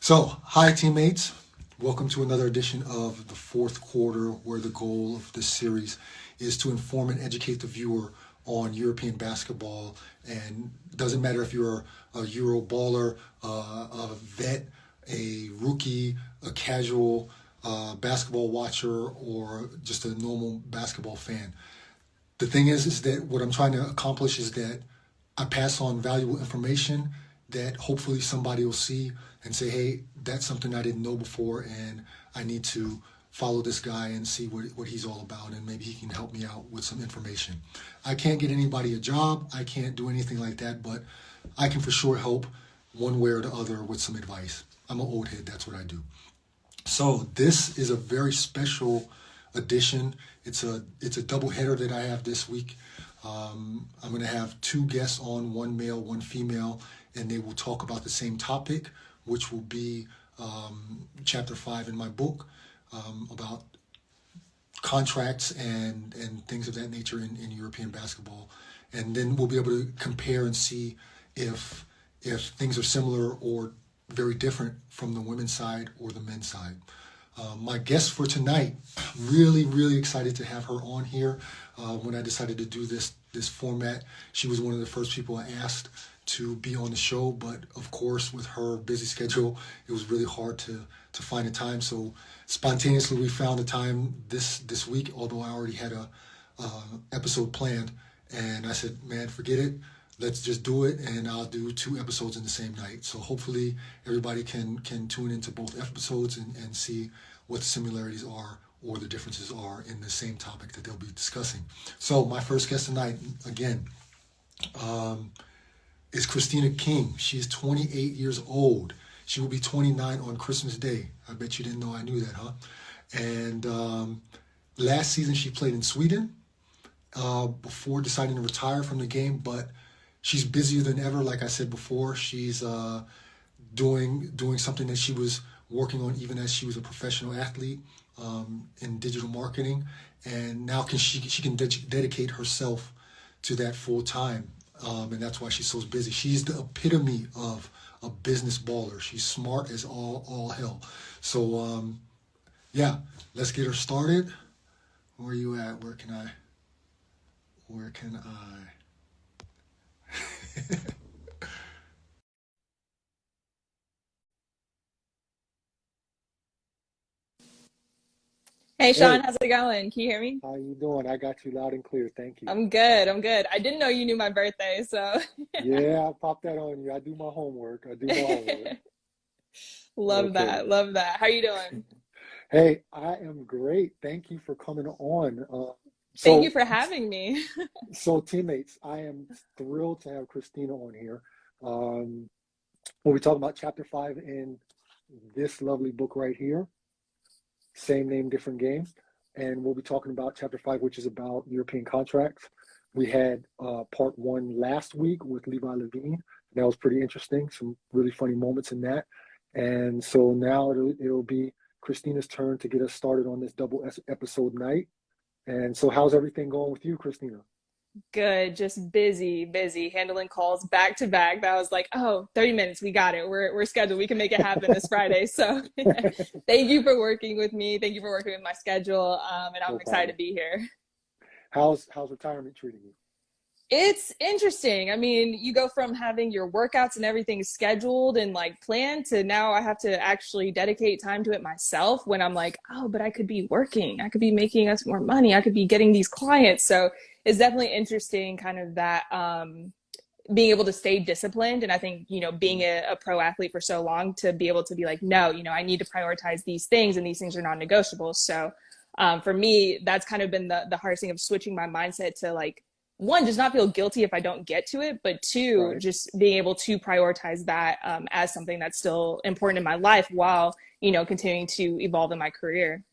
So, hi teammates. Welcome to another edition of the fourth quarter, where the goal of this series is to inform and educate the viewer on European basketball. And it doesn't matter if you're a Euro baller, a vet, a rookie, a casual basketball watcher, or just a normal basketball fan. The thing is that what I'm trying to accomplish is that I pass on valuable information that hopefully somebody will see and say, hey, that's something I didn't know before, and I need to follow this guy and see what he's all about, and maybe he can help me out with some information. I can't get anybody a job. I can't do anything like that, but I can for sure help one way or the other with some advice. I'm an old head. That's what I do. So this is a very special edition. It's a double header that I have this week. I'm going to have two guests on, one male, one female, and they will talk about the same topic, which will be chapter 5 in my book, about contracts and things of that nature in European basketball. And then we'll be able to compare and see if things are similar or very different from the women's side or the men's side. My guest for tonight, really excited to have her on here. When I decided to do this format, she was one of the first people I asked to be on the show, but of course with her busy schedule, it was really hard to find a time. So spontaneously we found a time this week, although I already had a episode planned, and I said, man, forget it. Let's just do it, and I'll do 2 episodes in the same night. So hopefully everybody can tune into both episodes and see what the similarities are or the differences are in the same topic that they'll be discussing. So my first guest tonight, again, is Kristina King. She's 28 years old. She will be 29 on Christmas Day. I bet you didn't know I knew that, huh? And last season she played in Sweden before deciding to retire from the game, but she's busier than ever. Like I said before, she's doing something that she was working on even as she was a professional athlete in digital marketing, and now she can dedicate herself to that full time. And that's why she's so busy. She's the epitome of a business baller. She's smart as all hell. So, yeah, let's get her started. Where are you at? Where can I? Hey Sean, Hey, how's it going? Can you hear me? how you doing? I got you loud and clear. Thank you. I'm good. I'm good. I didn't know you knew my birthday, so Yeah, I'll pop that on you. I do my homework. love Okay. that. Love that. How you doing? Hey, I am great. Thank you for coming on. Thank you So, for having me. so teammates, I am thrilled to have Christina on here. Um, we'll be talking about chapter 5 in this lovely book right here. Same name, different game. And we'll be talking about chapter 5, which is about European contracts. We had part 1 last week with Levi Levine. That was pretty interesting. Some really funny moments in that. And so now it'll be Christina's turn to get us started on this double episode night. And so how's everything going with you, Christina? Good. Just busy, handling calls back to back. That was like, oh, 30 minutes. We got it. We're scheduled. We can make it happen this Friday. So thank you for working with me. Thank you for working with my schedule. And I'm No excited problem. to be here. How's retirement treating you? It's interesting. I mean, you go from having your workouts and everything scheduled and like planned to now I have to actually dedicate time to it myself when I'm like, oh, but I could be working. I could be making us more money. I could be getting these clients. So it's definitely interesting kind of that being able to stay disciplined. And I think, being a pro athlete for so long to be able to be like, no, I need to prioritize these things and these things are non-negotiable. So for me, that's kind of been the hardest thing of switching my mindset to like, one, just not feel guilty if I don't get to it, but two, Right. just being able to prioritize that as something that's still important in my life while, continuing to evolve in my career.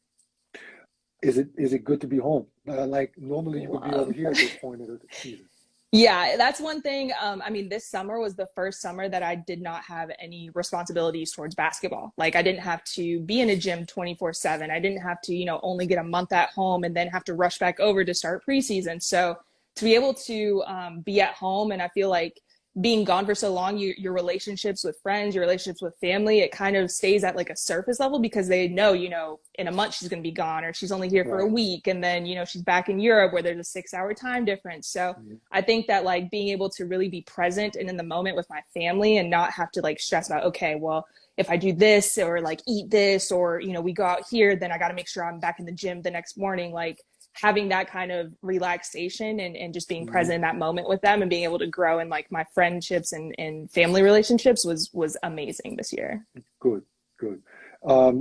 Is it good to be home? Like normally you would be over Love. here at this point of the season. Yeah, that's one thing. I mean, this summer was the first summer that I did not have any responsibilities towards basketball. Like I didn't have to be in a gym 24/7. I didn't have to, only get a month at home and then have to rush back over to start preseason. So to be able to be at home, and I feel like being gone for so long, your relationships with friends, your relationships with family, it kind of stays at like a surface level because they know, in a month she's going to be gone, or she's only here for a Right. week. And then, she's back in Europe where there's a 6-hour time difference. So I think that like being able to really be present and in the moment with my family and not have to like stress about, okay, well, if I do this or like eat this or, we go out here, then I got to make sure I'm back in the gym the next morning. Like having that kind of relaxation and just being present in that moment with them and being able to grow in like my friendships and family relationships was amazing this year. Good, good.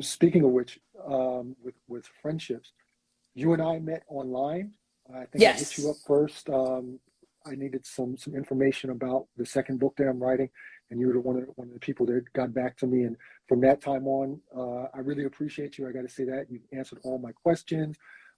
Speaking of which, with friendships, you and I met online. I think I hit you up Yes. first. I needed some information about the second book that I'm writing, and you were one of the people that got back to me. And from that time on, I really appreciate you. I got to say that you've answered all my questions.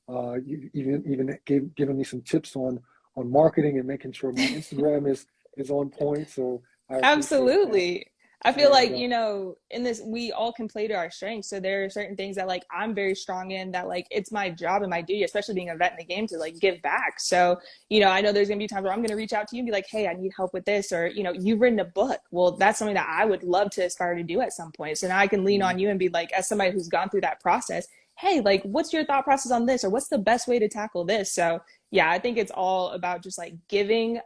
You even given me some tips on marketing and making sure my Instagram is on point. So I appreciate that. Absolutely. I feel And like, in this, we all can play to our strengths. So there are certain things that like I'm very strong in that like it's my job and my duty, especially being a vet in the game, to like give back. So, I know there's gonna be times where I'm gonna reach out to you and be like, hey, I need help with this, or, you've written a book. Well, that's something that I would love to aspire to do at some point. So now I can lean on you and be like, as somebody who's gone through that process, hey, like, what's your thought process on this? Or what's the best way to tackle this? So yeah, I think it's all about just like giving,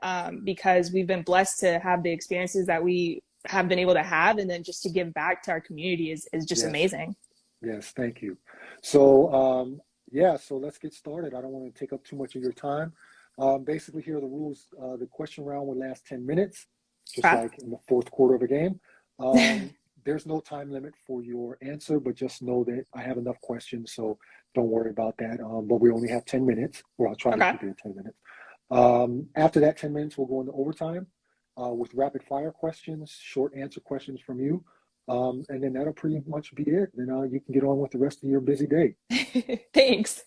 because we've been blessed to have the experiences that we have been able to have, and then just to give back to our community is just yes, amazing. yes, thank you. So yeah, so let's get started. I don't want to take up too much of your time. Basically, here are the rules. The question round will last 10 minutes, just Okay. like in the fourth quarter of a game. There's no time limit for your answer, but just know that I have enough questions, so don't worry about that. But we only have 10 minutes, or I'll try to Okay. keep it at 10 minutes. After that 10 minutes, we'll go into overtime with rapid fire questions, short answer questions from you. And then that'll pretty much be it. Then you can get on with the rest of your busy day. Thanks.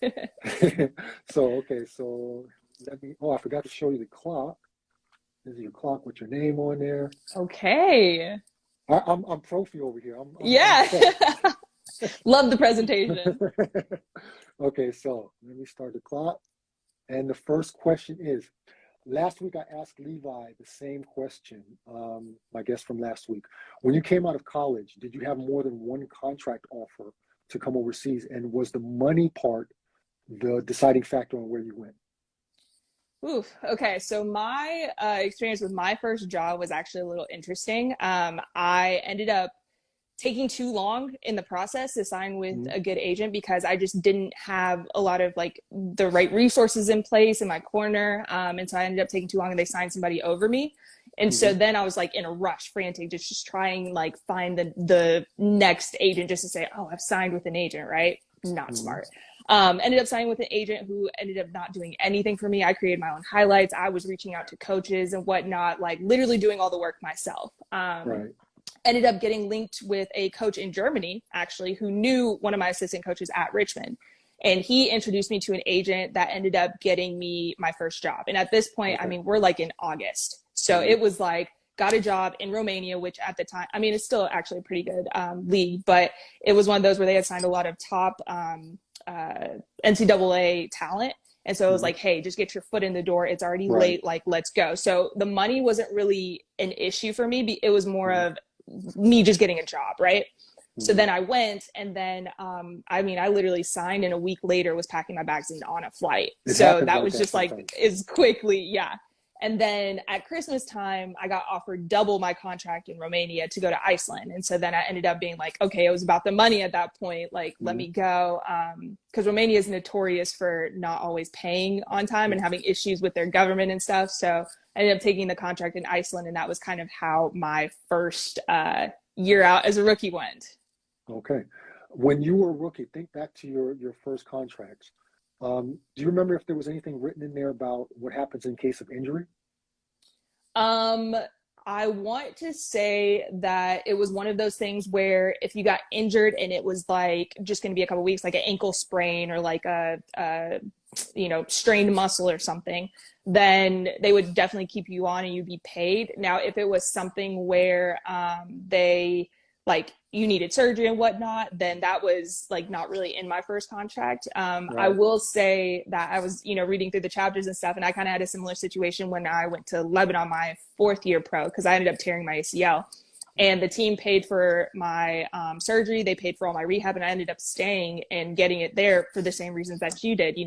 Okay, so I forgot to show you the clock. This is your clock with your name on there. Okay. I'm trophy over here. I'm Yeah. set. Love the presentation. Okay, so let me start the clock. And the first question is, last week I asked Levi the same question, my guest from last week. When you came out of college, did you have more than one contract offer to come overseas? And was the money part the deciding factor on where you went? Oof. Okay. So my experience with my first job was actually a little interesting. I ended up taking too long in the process to sign with Mm-hmm. a good agent because I just didn't have a lot of like the right resources in place in my corner. And so I ended up taking too long and they signed somebody over me. And Mm-hmm. so then I was like in a rush, frantic, just trying like find the next agent just to say, oh, I've signed with an agent, right? Not Mm-hmm. smart. Ended up signing with an agent who ended up not doing anything for me. I created my own highlights. I was reaching out to coaches and whatnot, like literally doing all the work myself. Right. Ended up getting linked with a coach in Germany, actually, who knew one of my assistant coaches at Richmond. And he introduced me to an agent that ended up getting me my first job. And at this point, I Okay. mean, we're like in August. So Mm-hmm. it was like, got a job in Romania, which at the time, I mean, it's still actually a pretty good league, but it was one of those where they had signed a lot of top NCAA talent. And so it was Mm-hmm. like, hey, just get your foot in the door. It's already Right. late. Like, let's go. So the money wasn't really an issue for me. It was more Mm-hmm. of me just getting a job, right? So Mm-hmm. then I went, and then I mean, I literally signed, and a week later was packing my bags and on a flight. It So happens that like was that just like sometimes. as quickly, yeah. And then at Christmas time, I got offered double my contract in Romania to go to Iceland. And so then I ended up being like, okay, it was about the money at that point. Like, let Mm-hmm. me go. Because Romania is notorious for not always paying on time and having issues with their government and stuff. So I ended up taking the contract in Iceland. And that was kind of how my first year out as a rookie went. Okay. When you were a rookie, think back to your first contracts. Do you remember if there was anything written in there about what happens in case of injury? Um, I want to say that it was one of those things where if you got injured and it was like just going to be a couple weeks, like an ankle sprain or like a strained muscle or something, then they would definitely keep you on and you'd be paid. Now, if it was something where they like you needed surgery and whatnot, then that was like not really in my first contract. I Right. will say that I was, reading through the chapters and stuff, and I kind of had a similar situation when I went to Lebanon my 4th year pro, because I ended up tearing my ACL. And the team paid for my surgery. They paid for all my rehab, and I ended up staying and getting it there for the same reasons that you did.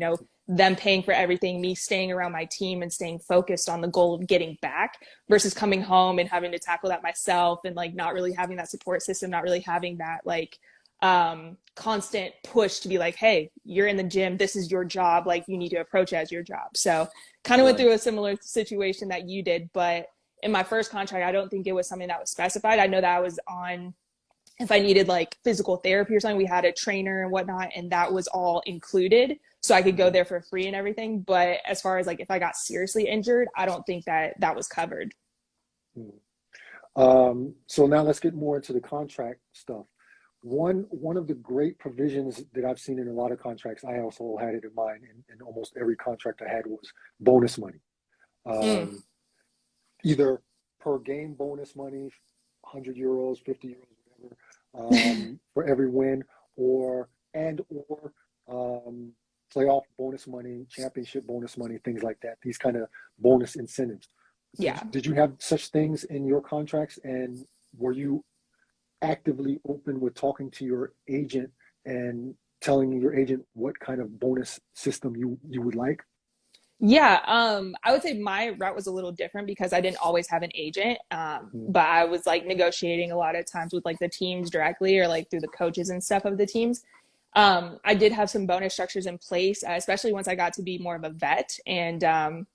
Them paying for everything, me staying around my team and staying focused on the goal of getting back versus coming home and having to tackle that myself, and like not really having that support system, not really having that like constant push to be like, hey, you're in the gym, this is your job, like you need to approach it as your job. So kind of went Right. through a similar situation that you did, but in my first contract, I don't think it was something that was specified. I know that I was on, if I needed like physical therapy or something, we had a trainer and whatnot, and that was all included. So I could go there for free and everything. But as far as like if I got seriously injured, I don't think that was covered. So now let's get more into the contract stuff. One of the great provisions that I've seen in a lot of contracts, I also had it in mine, in almost every contract I had, was bonus money. Either per game bonus money, 100 euros, 50 euros, whatever, for every win, or playoff bonus money, championship bonus money, things like that. These kind of bonus incentives. Yeah. Did you have such things in your contracts, and were you actively open with talking to your agent and telling your agent what kind of bonus system you would like? Yeah, I would say my route was a little different because I didn't always have an agent, but I was like negotiating a lot of times with like the teams directly or like through the coaches and stuff of the teams. I did have some bonus structures in place, especially once I got to be more of a vet, and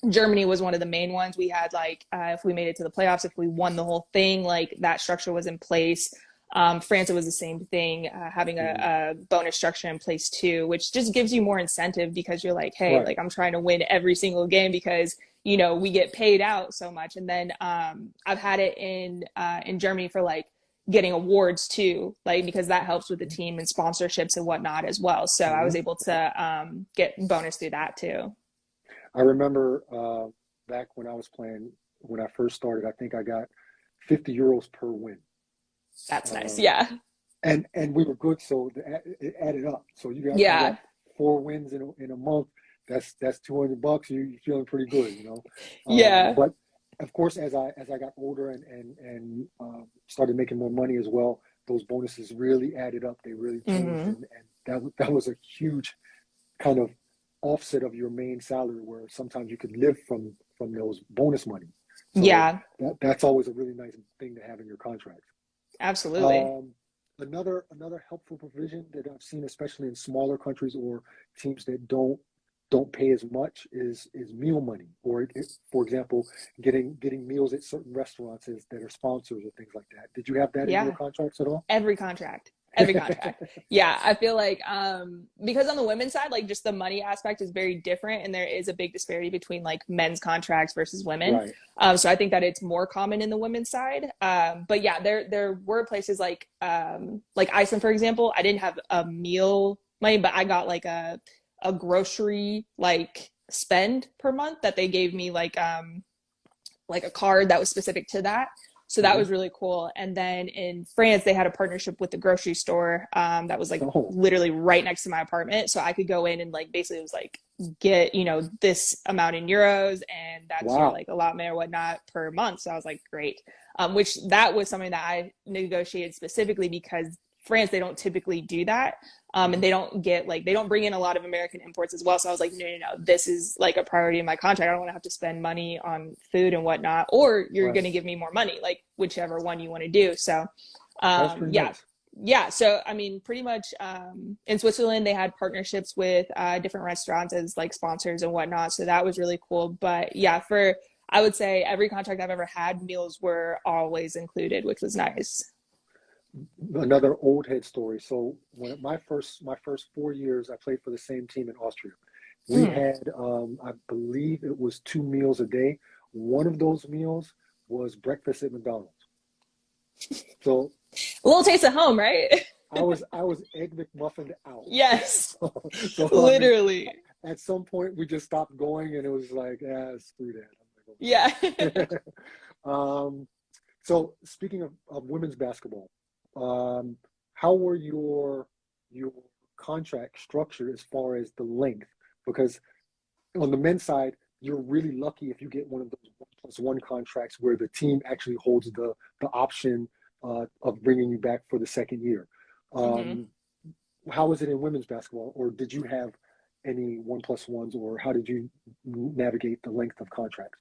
Germany was one of the main ones. We had like if we made it to the playoffs, if we won the whole thing, like that structure was in place. France, it was the same thing, having a bonus structure in place too, which just gives you more incentive because you're like, hey, Right. like I'm trying to win every single game because, we get paid out so much. And then I've had it in Germany for like getting awards too, like because that helps with the team and sponsorships and whatnot as well. So I was able to get bonus through that too. I remember back when I was playing, when I first started, I think I got 50 euros per win. That's nice. Yeah. And we were good, so it added up. So you got 4 wins in a month. That's $200. You're feeling pretty good, Yeah. But of course, as I got older and started making more money as well, those bonuses really added up. They really changed, and that was a huge kind of offset of your main salary, where sometimes you could live from those bonus money. So Yeah. that's always a really nice thing to have in your contract. Absolutely. Another helpful provision that I've seen, especially in smaller countries or teams that don't pay as much, is meal money, or for example, getting meals at certain restaurants that are sponsors or things like that. Did you have that in your contracts at all? Every contract. Yeah, I feel like because on the women's side, like just the money aspect is very different, and there is a big disparity between like men's contracts versus women. Right. So I think that it's more common in the women's side. But yeah, there were places like Iceland, for example. I didn't have a meal money, but I got like a grocery like spend per month that they gave me like a card that was specific to that. So that was really cool. And then in France, they had a partnership with the grocery store that was like literally right next to my apartment. So I could go in and like basically it was like get, this amount in euros, and that's your like allotment or whatnot per month. So I was like, great. Which that was something that I negotiated specifically because France, they don't typically do that. And they don't bring in a lot of American imports as well. So I was like, no, this is like a priority in my contract. I don't want to have to spend money on food and whatnot, or you're going to give me more money, like whichever one you want to do. So, nice. Yeah. So, I mean, pretty much in Switzerland, they had partnerships with different restaurants as like sponsors and whatnot. So that was really cool. But yeah, I would say every contract I've ever had, meals were always included, which was nice. Another old head story. So when my first 4 years, I played for the same team in Austria. We had, I believe it was 2 meals a day. One of those meals was breakfast at McDonald's. So a little taste of home, right? I was Egg McMuffined out. Yes. So literally. I mean, at some point we just stopped going, and it was like, screw that. Yeah. So speaking of women's basketball, how were your contract structured as far as the length? Because on the men's side, you're really lucky if you get one of those 1+1 contracts where the team actually holds the option of bringing you back for the second year. How was it in women's basketball, or did you have any 1+1s, or how did you navigate the length of contracts?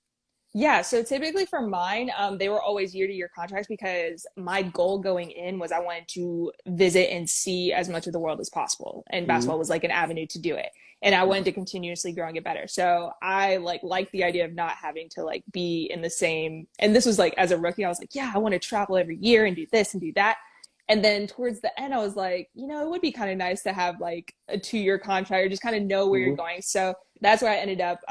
Yeah, so typically for mine, they were always year-to-year contracts because my goal going in was I wanted to visit and see as much of the world as possible, and basketball was like an avenue to do it. And I wanted to continuously grow and get better. So I like the idea of not having to like be in the same. And this was like as a rookie, I was like, yeah, I want to travel every year and do this and do that. And then towards the end, I was like, it would be kind of nice to have like a 2-year contract or just kind of know where you're going. So that's where I ended up.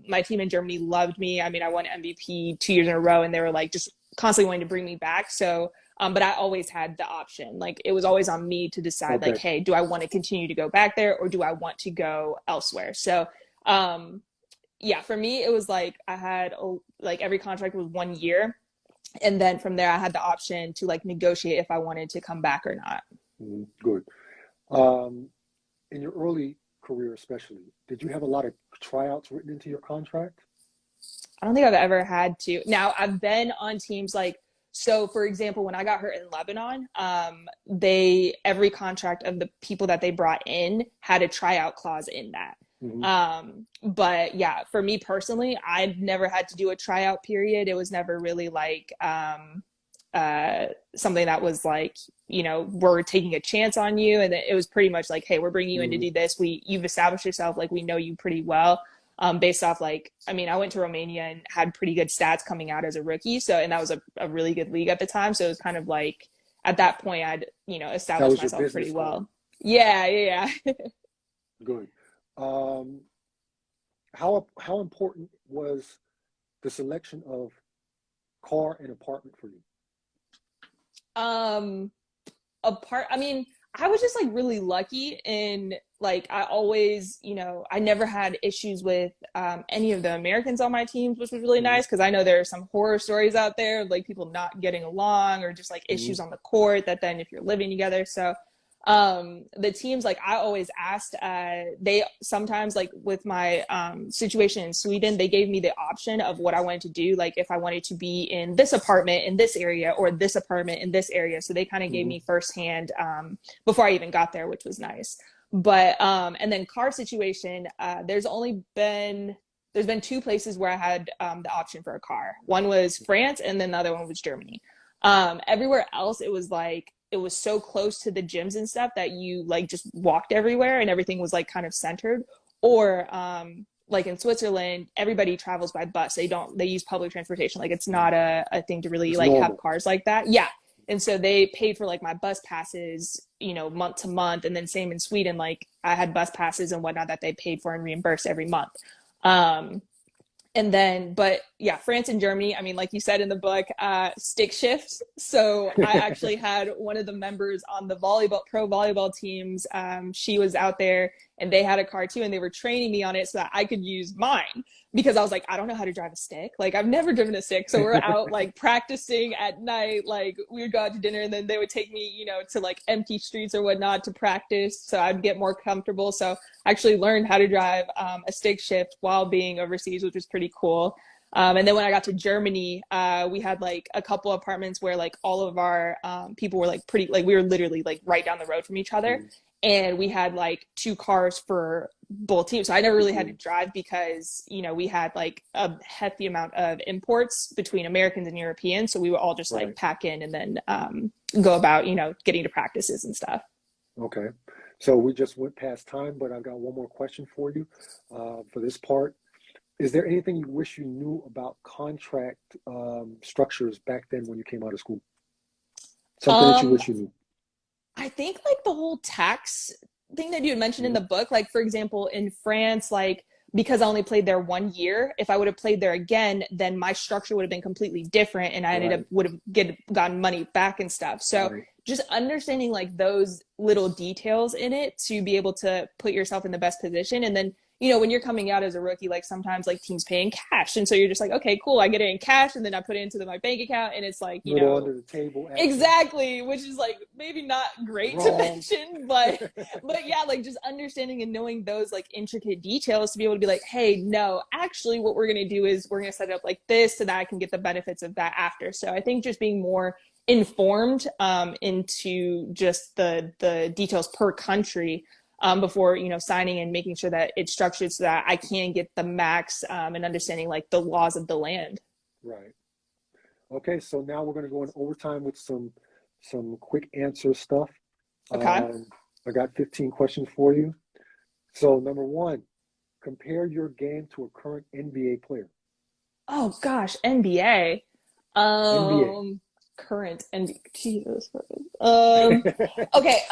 My team in Germany loved me. I mean, I won MVP 2 years in a row, and they were like just constantly wanting to bring me back. So, but I always had the option. Like it was always on me to decide, like, hey, do I want to continue to go back there, or do I want to go elsewhere? So, yeah, for me, it was like I had like every contract was 1 year. And then from there, I had the option to like negotiate if I wanted to come back or not. Good. In your early career, especially, did you have a lot of tryouts written into your contract? I don't think I've ever had to. Now, I've been on teams like, so for example, when I got hurt in Lebanon, every contract of the people that they brought in had a tryout clause in that. But yeah, for me personally, I've never had to do a tryout period. It was never really like something that was like, we're taking a chance on you. And it was pretty much like, hey, we're bringing you in to do this. You've established yourself. Like, we know you pretty well. Based off like, I mean, I went to Romania and had pretty good stats coming out as a rookie. So, and that was a really good league at the time. So it was kind of like, at that point I'd, established myself pretty well. Yeah. Good. How important was the selection of car and apartment for you? I mean, I was just like really lucky in like, I always, I never had issues with any of the Americans on my teams, which was really nice. Cause I know there are some horror stories out there of like people not getting along or just like issues on the court that then if you're living together. So the teams, like I always asked, they sometimes like with my situation in Sweden, they gave me the option of what I wanted to do, like if I wanted to be in this apartment in this area or this apartment in this area. So they kind of gave me firsthand before I even got there, which was nice. But and then car situation, there's been 2 places where I had the option for a car. One was France, and then the other one was Germany. Everywhere else, it was like, it was so close to the gyms and stuff that you like just walked everywhere and everything was like kind of centered. Or like in Switzerland, everybody travels by bus. They use public transportation. Like it's not a thing to really like have cars like that. Yeah. And so they paid for like my bus passes, month to month. And then same in Sweden, like I had bus passes and whatnot that they paid for and reimbursed every month. And then, but yeah, France and Germany, I mean, like you said in the book, stick shifts. So I actually had one of the members on the pro volleyball teams. She was out there and they had a car too, and they were training me on it so that I could use mine because I was like, I don't know how to drive a stick. Like I've never driven a stick. So we're out like practicing at night. Like we would go out to dinner and then they would take me, to like empty streets or whatnot to practice. So I'd get more comfortable. So I actually learned how to drive a stick shift while being overseas, which was pretty cool. And then when I got to Germany, we had like a couple apartments where like all of our people were like pretty, like we were literally like right down the road from each other. And we had like 2 cars for both teams. So I never really had to drive because, we had like a hefty amount of imports between Americans and Europeans. So we would all just like pack in and then go about, getting to practices and stuff. Okay. So we just went past time, but I've got one more question for you for this part. Is there anything you wish you knew about contract structures back then when you came out of school? Something that you wish you knew? I think like the whole tax thing that you had mentioned in the book, like for example, in France, like because I only played there 1 year, if I would have played there again, then my structure would have been completely different and I would have gotten money back and stuff. So just understanding like those little details in it to be able to put yourself in the best position. And then, when you're coming out as a rookie, like sometimes like teams pay in cash. And so you're just like, okay, cool. I get it in cash and then I put it into my bank account and it's like, Little under the table action. Exactly, which is like maybe not great to mention, but yeah, like just understanding and knowing those like intricate details to be able to be like, hey, no, actually what we're going to do is we're going to set it up like this so that I can get the benefits of that after. So I think just being more informed into just the details per country before signing and making sure that it's structured so that I can get the max and understanding like the laws of the land. Right. Okay, so now we're going to go in overtime with some quick answer stuff. Okay. I got 15 questions for you. So number one, compare your game to a current NBA player. Oh gosh, NBA. NBA. Current NBA. Jesus. Okay.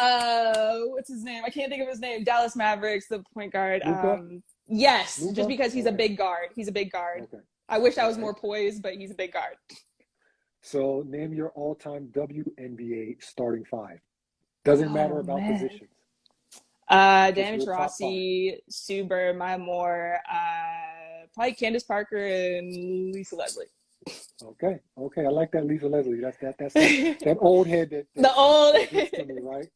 What's his name? I can't think of his name. Dallas Mavericks, the point guard. Luka? Yes, Luka? just because he's a Okay. big guard. He's a big guard. Okay. I wish I was more poised, but he's a big guard. So name your all-time WNBA starting five. Doesn't matter about positions. Damage Rossi, Sue Bird, Maya Moore, probably Candace Parker and Lisa Leslie. Okay. I like that, Lisa Leslie. That's that old head that the old gets to me, right?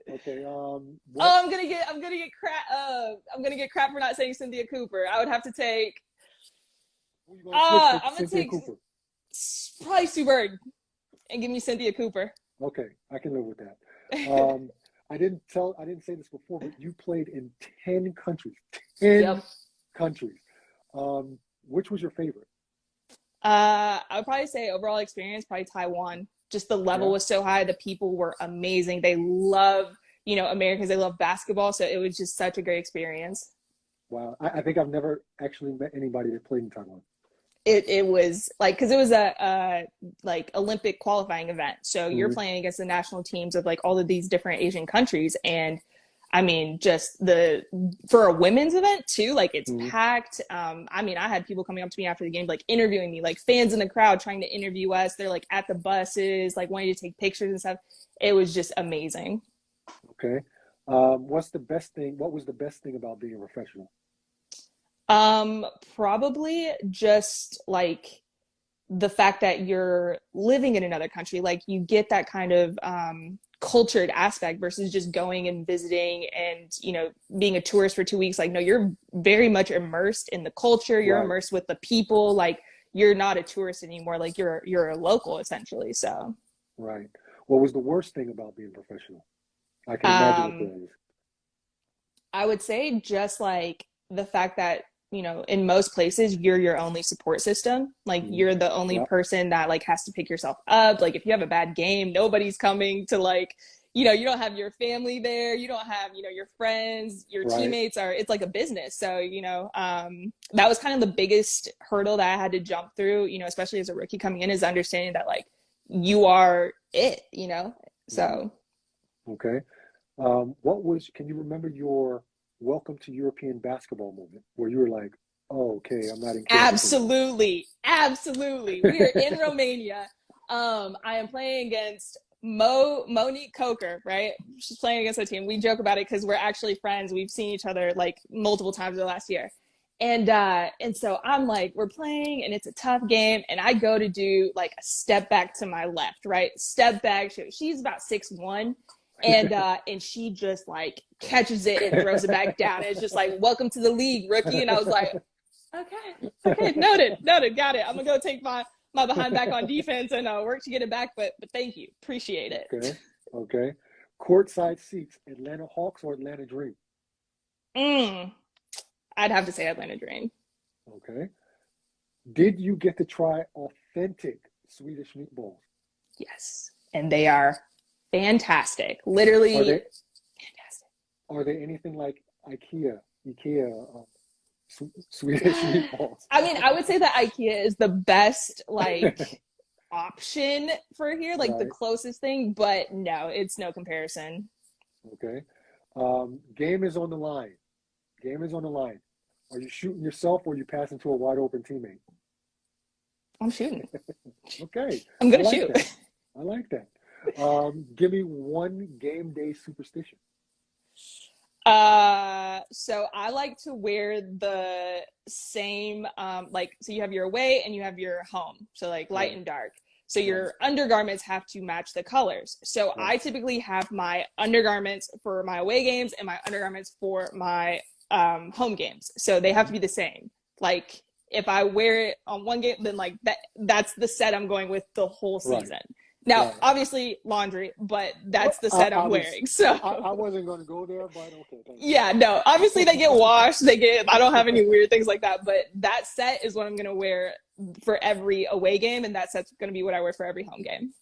Okay. I'm gonna get crap. I'm gonna get crap for not saying Cynthia Cooper. I would have to take. I'm gonna take Cooper. Probably Sue Bird, and give me Cynthia Cooper. Okay, I can live with that. I didn't say this before, but you played in 10 countries. 10 countries. Which was your favorite? I would probably say overall experience, probably Taiwan. Just the level was so high. The people were amazing. They love, Americans. They love basketball. So it was just such a great experience. Wow. I think I've never actually met anybody that played in Taiwan. It was like, because it was a like Olympic qualifying event. So you're playing against the national teams of like all of these different Asian countries. And I mean, just for a women's event too, like it's packed. I mean, I had people coming up to me after the game, like interviewing me, like fans in the crowd trying to interview us. They're like at the buses, like wanting to take pictures and stuff. It was just amazing. Okay. What was the best thing about being a professional? Probably just like the fact that you're living in another country, like you get that kind of, cultured aspect versus just going and visiting and being a tourist for 2 weeks. Like no, you're very much immersed in the culture, you're immersed with the people, like you're not a tourist anymore, like you're a local essentially. So right. What was the worst thing about being professional? I can imagine what that is. I would say just like the fact that in most places you're your only support system, like you're the only person that like has to pick yourself up. Like if you have a bad game, nobody's coming to like you don't have your family there, you don't have your friends, your teammates it's like a business. So that was kind of the biggest hurdle that I had to jump through, especially as a rookie coming in, is understanding that like you are it, so okay. Can you remember your welcome to European basketball moment where you were like, oh, okay, I'm not in Kansas Absolutely. We are in Romania. I am playing against Monique Coker, right? She's playing against our team. We joke about it because we're actually friends. We've seen each other like multiple times in the last year. And so I'm like, we're playing and it's a tough game. And I go to do like a step back to my left, right? Step back. She's about 6'1". And she just like catches it and throws it back down. It's just like, welcome to the league, rookie. And I was like, okay, noted, got it. I'm gonna go take my behind back on defense and work to get it back. But thank you, appreciate it. Okay. Courtside seats, Atlanta Hawks or Atlanta Dream? I'd have to say Atlanta Dream. Okay. Did you get to try authentic Swedish meatballs? Yes, and they are fantastic. Literally fantastic. Are they anything like IKEA Swedish meatballs? I mean, I would say that IKEA is the best like option for here, like the closest thing, but no, it's no comparison. Okay. Game is on the line. Are you shooting yourself or are you passing to a wide open teammate? I'm shooting. Okay. I'm gonna shoot. I like that. Give me one game day superstition. So I like to wear the same, like, so you have your away and you have your home. So like light Right. and dark. So Right. your undergarments have to match the colors. So Right. I typically have my undergarments for my away games and my undergarments for my home games. So they have to be the same. Like if I wear it on one game, then like that's the set I'm going with the whole Right. season. Now, Right. obviously laundry, but Well, that's the set I'm wearing. So I wasn't going to go there, but okay, thank you. yeah, no, obviously they get washed. I don't have any weird things like that, but that set is what I'm going to wear for every away game. And that set's going to be what I wear for every home game.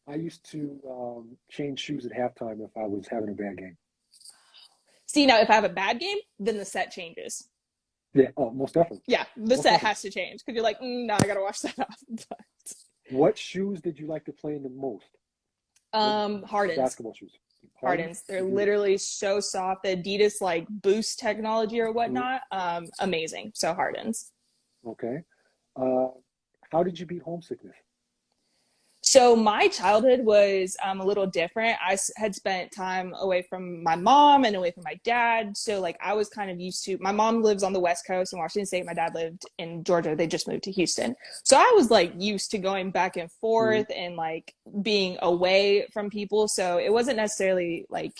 I used to change shoes at halftime if I was having a bad game. See, now if I have a bad game, then the set changes. Yeah, oh, most definitely. Yeah, the Most set definitely. has to change because you're like, no, I got to wash that off. But What shoes did you like to play in the most? Hardens. Basketball shoes. Hardens. They're literally so soft. The Adidas like Boost technology or whatnot, amazing. So Hardens. Okay. How did you beat homesickness? So my childhood was a little different. Had spent time away from my mom and away from my dad. So like I was kind of used to, my mom lives on the West Coast in Washington State. My dad lived in Georgia. They just moved to Houston. So I was like used to going back and forth and like being away from people. So it wasn't necessarily like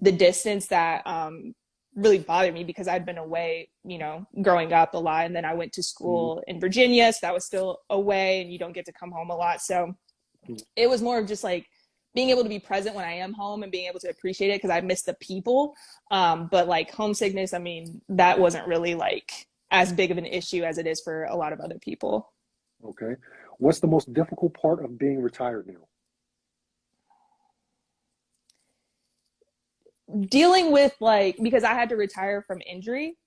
the distance that really bothered me because I'd been away, you know, growing up a lot. And then I went to school in Virginia. So that was still away and you don't get to come home a lot. So it was more of just like being able to be present when I am home and being able to appreciate it because I miss the people. But like homesickness, I mean, that wasn't really like as big of an issue as it is for a lot of other people. Okay. What's the most difficult part of being retired now? Dealing with like, because I had to retire from injury.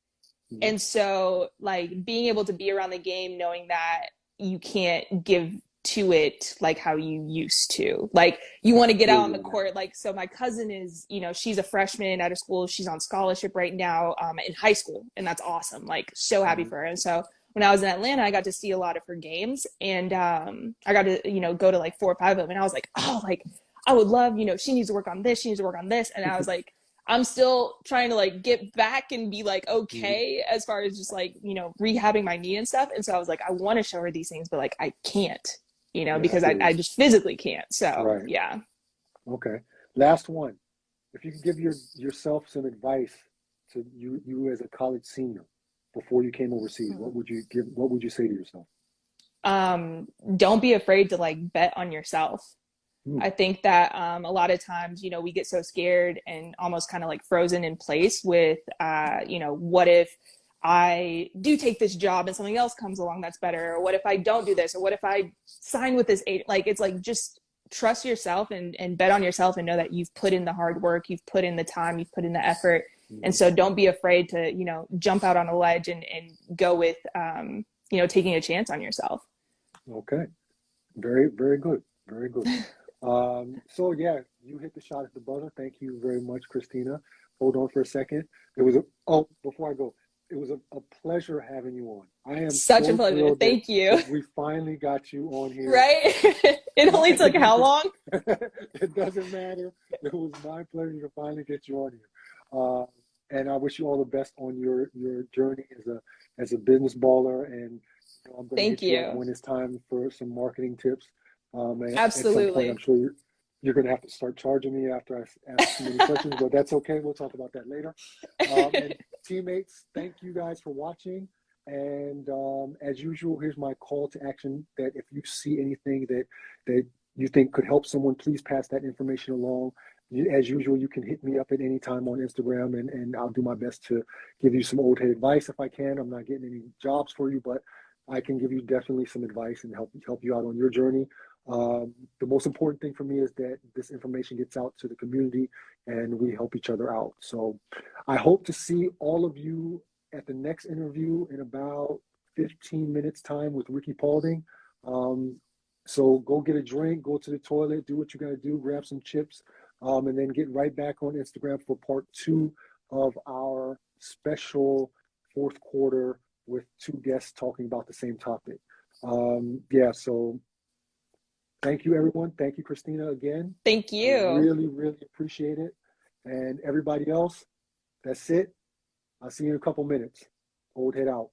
And so like being able to be around the game, knowing that you can't give to it like how you used to, like you want to get out on the court. Like, so my cousin is, you know, she's a freshman out of school. She's on scholarship right now in high school. And that's awesome. Like so happy for her. And so when I was in Atlanta, I got to see a lot of her games and I got to, you know, go to like 4 or 5 of them. And I was like, oh, like I would love, you know, she needs to work on this. She needs to work on this. And I was like, I'm still trying to like get back and be like okay as far as just like, you know, rehabbing my knee and stuff. And so I was like, I want to show her these things, but like I can't, you know, because I just physically can't. So yeah. Okay. Last one. If you could give yourself some advice to you as a college senior before you came overseas, what would you say to yourself? Don't be afraid to like bet on yourself. I think that a lot of times, you know, we get so scared and almost kind of like frozen in place with, you know, what if I do take this job and something else comes along that's better? Or what if I don't do this? Or what if I sign with this agent? Like, it's like, just trust yourself and bet on yourself and know that you've put in the hard work, you've put in the time, you've put in the effort. And so don't be afraid to, you know, jump out on a ledge and go with, you know, taking a chance on yourself. Okay. Very, very good. Very good. So yeah, you hit the shot at the buzzer. Thank you very much, Kristina. Hold on for a second. Before I go, it was a pleasure having you on. I am such so a pleasure. thrilled Thank you. we finally got you on here. Right? It only took how long? It doesn't matter. It was my pleasure to finally get you on here. And I wish you all the best on your journey as a business baller. And you know, I'm going to hit you up when it's time for some marketing tips. Absolutely. At some point, I'm sure you're going to have to start charging me after I ask too many questions, but that's okay. We'll talk about that later. And teammates, thank you guys for watching. And as usual, here's my call to action that if you see anything that you think could help someone, please pass that information along. As usual, you can hit me up at any time on Instagram, and I'll do my best to give you some old head advice if I can. I'm not getting any jobs for you, but I can give you definitely some advice and help you out on your journey. The most important thing for me is that this information gets out to the community and we help each other out. So I hope to see all of you at the next interview in about 15 minutes time with Ricky Paulding. So go get a drink, go to the toilet, do what you got to do, grab some chips, and then get right back on Instagram for part 2 of our special fourth quarter with 2 guests talking about the same topic. So thank you, everyone. Thank you, Kristina, again. Thank you. I really, really appreciate it. And everybody else, that's it. I'll see you in a couple minutes. Old head out.